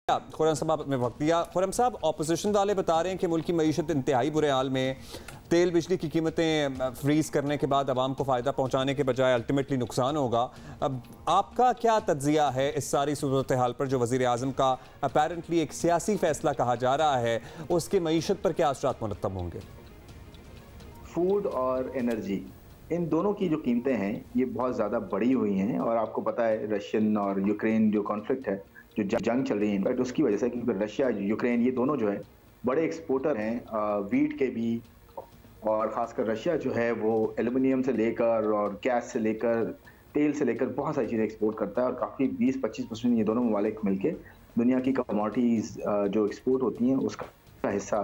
खुरम साहब में वक्त दिया। खुरम साहब, ऑपोजिशन वाले बता रहे हैं कि मुल्क की मईशत इंतहाई बुरे हाल में, तेल बिजली की कीमतें फ्रीज करने के बाद आवाम को फ़ायदा पहुंचाने के बजाय अल्टीमेटली नुकसान होगा। अब आपका क्या तज्जिया है इस सारी सूरत हाल पर, जो वज़ीर आज़म का अपैरेंटली एक सियासी फैसला कहा जा रहा है, उसकी मईशत पर क्या असरात मुरतब होंगे? फूड और एनर्जी, इन दोनों की जो कीमतें हैं ये बहुत ज़्यादा बढ़ी हुई हैं। और आपको पता है रशियन और यूक्रेन जो कॉन्फ्लिक्ट है, जो जंग चल रही है, इनफैक्ट उसकी वजह से, क्योंकि रशिया यूक्रेन ये दोनों जो है बड़े एक्सपोर्टर हैं वीट के भी। और ख़ासकर रशिया जो है वो एल्युमिनियम से लेकर और गैस से लेकर तेल से लेकर बहुत सारी चीज़ें एक्सपोर्ट करता है। और काफ़ी 20-25% ये दोनों ममालिक मिलके दुनिया की कमोडिटीज़ जो एक्सपोर्ट होती हैं उसका हिस्सा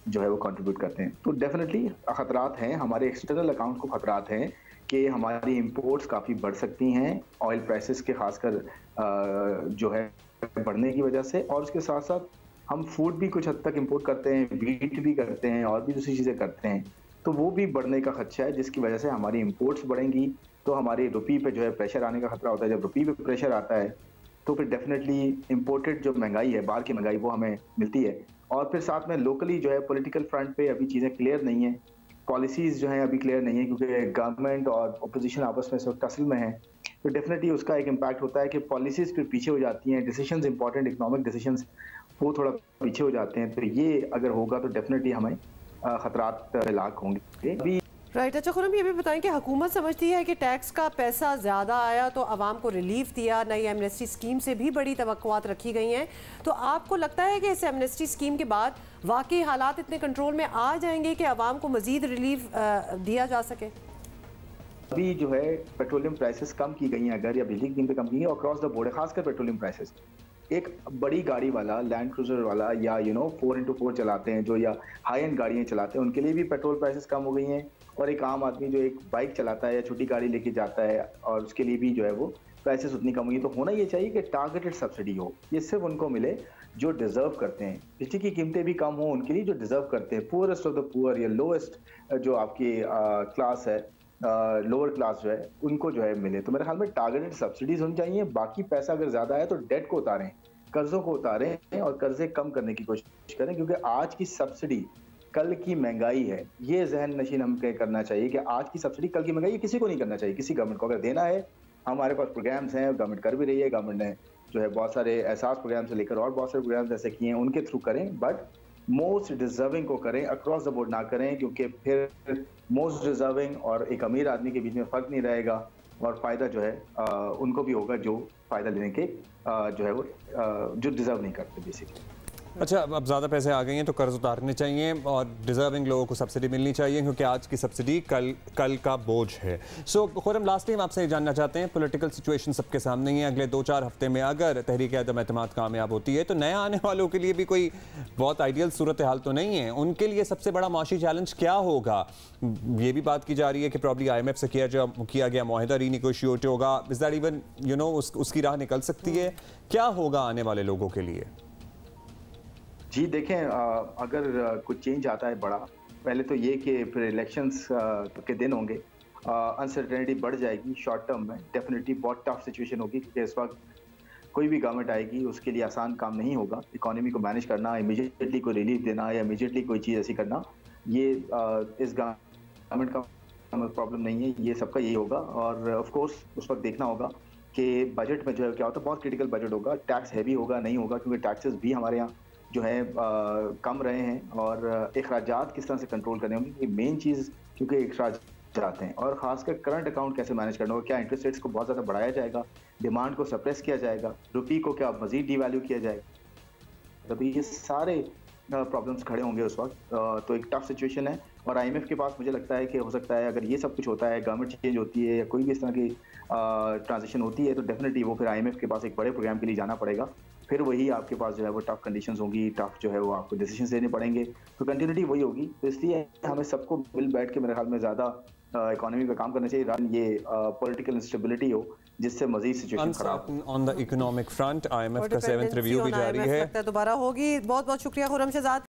जो है वो कंट्रीब्यूट करते हैं। तो डेफिनेटली ख़तरात हैं, हमारे एक्सटर्नल अकाउंट को ख़तरात हैं कि हमारी इंपोर्ट्स काफ़ी बढ़ सकती हैं ऑयल प्राइसेस के खासकर जो है बढ़ने की वजह से। और उसके साथ साथ हम फूड भी कुछ हद तक इंपोर्ट करते हैं, वीट भी करते हैं और भी दूसरी चीज़ें करते हैं, तो वो भी बढ़ने का खदशा है, जिसकी वजह से हमारी इंपोर्ट्स बढ़ेंगी तो हमारी रुपये पे जो है प्रेशर आने का खतरा होता है। जब रुपये पे प्रेशर आता है तो फिर डेफिनेटली इंपोर्टेड जो महंगाई है, बाहर की महंगाई, वो हमें मिलती है। और फिर साथ में लोकली जो है पॉलिटिकल फ्रंट पे अभी चीज़ें क्लियर नहीं है, पॉलिसीज़ जो हैं अभी क्लियर नहीं है, क्योंकि गवर्नमेंट और अपोजिशन आपस में सब टसल में है। तो डेफिनेटली उसका एक इम्पैक्ट होता है कि पॉलिसीज़ फिर पीछे हो जाती हैं, डिसीजंस इंपॉर्टेंट इकोनॉमिक डिसीजंस वो थोड़ा पीछे हो जाते हैं। तो ये अगर होगा तो डेफिनेटली हमें खतरात लाक होंगे अभी। राइट। अच्छा खुरम, ये भी बताएं कि हुकूमत समझती है कि टैक्स का पैसा ज़्यादा आया तो आवाम को रिलीफ दिया, नई एमनेस्टी स्कीम से भी बड़ी तवक्कुआत रखी गई हैं, तो आपको लगता है कि इस एमनेस्टी स्कीम के बाद वाकई हालात इतने कंट्रोल में आ जाएंगे कि आवाम को मजीद रिलीफ दिया जा सके? अभी जो है पेट्रोलियम प्राइसेस कम की गई हैं अगर, या बिजली की कीमतें कम की गई अक्रॉस द बोर्ड है, खासकर पेट्रोलियम प्राइसेस। एक बड़ी गाड़ी वाला, लैंड क्रूजर वाला, या 4x4 चलाते हैं जो, या हाई एंड गाड़ियाँ चलाते हैं, उनके लिए भी पेट्रोल प्राइसेस कम हो गई हैं। और एक आम आदमी जो एक बाइक चलाता है या छोटी गाड़ी लेके जाता है, और उसके लिए भी जो है वो प्राइसेस उतनी कम हुई। तो होना ये चाहिए कि टारगेटेड सब्सिडी हो, ये सिर्फ उनको मिले जो डिजर्व करते हैं। बिजली की कीमतें भी कम हो उनके लिए जो डिजर्व करते हैं, पुअरेस्ट ऑफ द पुअर या लोएस्ट जो आपकी क्लास है, लोअर क्लास जो है, उनको जो है मिले। तो मेरे ख्याल में टारगेटेड सब्सिडीज होनी चाहिए। बाकी पैसा अगर ज़्यादा आया तो डेट को उतारें, कर्ज़ों को उतारें और कर्ज़े कम करने की कोशिश करें, क्योंकि आज की सब्सिडी कल की महंगाई है। ये जहन नशीन हम करना चाहिए कि आज की सब्सिडी कल की महंगाई, किसी को नहीं करना चाहिए। किसी गवर्नमेंट को अगर देना है, हमारे पास प्रोग्राम्स हैं, गवर्नमेंट कर भी रही है। गवर्नमेंट ने जो है बहुत सारे एहसास प्रोग्राम से लेकर और बहुत सारे प्रोग्राम ऐसे किए हैं, उनके थ्रू करें, बट मोस्ट डिजर्विंग को करें, अक्रॉस द बोर्ड ना करें, क्योंकि फिर मोस्ट डिजर्विंग और एक अमीर आदमी के बीच में फ़र्क नहीं रहेगा और फ़ायदा जो है उनको भी होगा जो फ़ायदा लेने के जो है वो जो डिज़र्व नहीं करते बेसिकली। अच्छा, अब ज़्यादा पैसे आ गए हैं तो कर्ज उतारने चाहिए और डिज़र्विंग लोगों को सब्सिडी मिलनी चाहिए, क्योंकि आज की सब्सिडी कल का बोझ है। सो खुरम, लास्ट टाइम आपसे जानना चाहते हैं, पॉलिटिकल सिचुएशन सबके सामने ही है। अगले 2-4 हफ्ते में अगर तहरीक अदम एतमाद कामयाब होती है तो नया आने वालों के लिए भी कोई बहुत आइडियल सूरत हाल तो नहीं है। उनके लिए सबसे बड़ा माशी चैलेंज क्या होगा? ये भी बात की जा रही है कि प्रॉब्ली IMF से किया गया मुआहिदा रीनिगोशिएट होगा। इज दैट इवन उसकी राह निकल सकती है? क्या होगा आने वाले लोगों के लिए? जी देखें, अगर कुछ चेंज आता है बड़ा, पहले तो ये कि फिर इलेक्शंस के दिन होंगे, अनसर्टेनिटी बढ़ जाएगी शॉर्ट टर्म में। डेफिनेटली बहुत टफ सिचुएशन होगी, क्योंकि इस वक्त कोई भी गवर्नमेंट आएगी उसके लिए आसान काम नहीं होगा। इकोनॉमी को मैनेज करना, इमीडिएटली कोई रिलीफ देना या इमीडिएटली कोई चीज़ ऐसी करना, ये इस गवर्नमेंट का प्रॉब्लम नहीं है, ये सबका यही होगा। और ऑफ कोर्स उस वक्त देखना होगा कि बजट में जो है क्या होता है। बहुत क्रिटिकल बजट होगा, टैक्स हैवी होगा नहीं होगा, क्योंकि टैक्सेस भी हमारे यहाँ जो है कम रहे हैं। और अखराजात किस तरह से कंट्रोल करने होंगे, ये मेन चीज़, क्योंकि अखराजात हैं। और खासकर करंट अकाउंट कैसे मैनेज करना होगा, क्या इंटरेस्ट रेट्स को बहुत ज़्यादा बढ़ाया जाएगा, डिमांड को सप्रेस किया जाएगा, रुपये को क्या मज़ीद डीवैल्यू किया जाएगा, तो ये सारे प्रॉब्लम्स खड़े होंगे उस वक्त। तो एक टफ सिचुएशन है। और IMF के पास मुझे लगता है कि हो सकता है अगर ये सब कुछ होता है, गवर्नमेंट चेंज होती है या कोई भी इस तरह की ट्रांजिशन होती है, तो डेफिनेटली वो फिर IMF के पास एक बड़े प्रोग्राम के लिए जाना पड़ेगा। फिर वही आपके पास जो है वो टफ कंडीशंस होंगी, टफ जो है वो आपको डिसीजंस लेने पड़ेंगे, तो कंटिन्यूटी वही होगी। तो इसलिए हमें सबको मिल बैठ के मेरे ख्याल में ज़्यादा इकोनॉमी पे काम करना चाहिए, रात ये पॉलिटिकल इंस्टेबिलिटी हो जिससे मजीद सिचुएशन खराब। On the economic front IMF का 7th रिव्यू भी जारी है, दोबारा होगी। बहुत बहुत शुक्रिया खुरम शहजाद।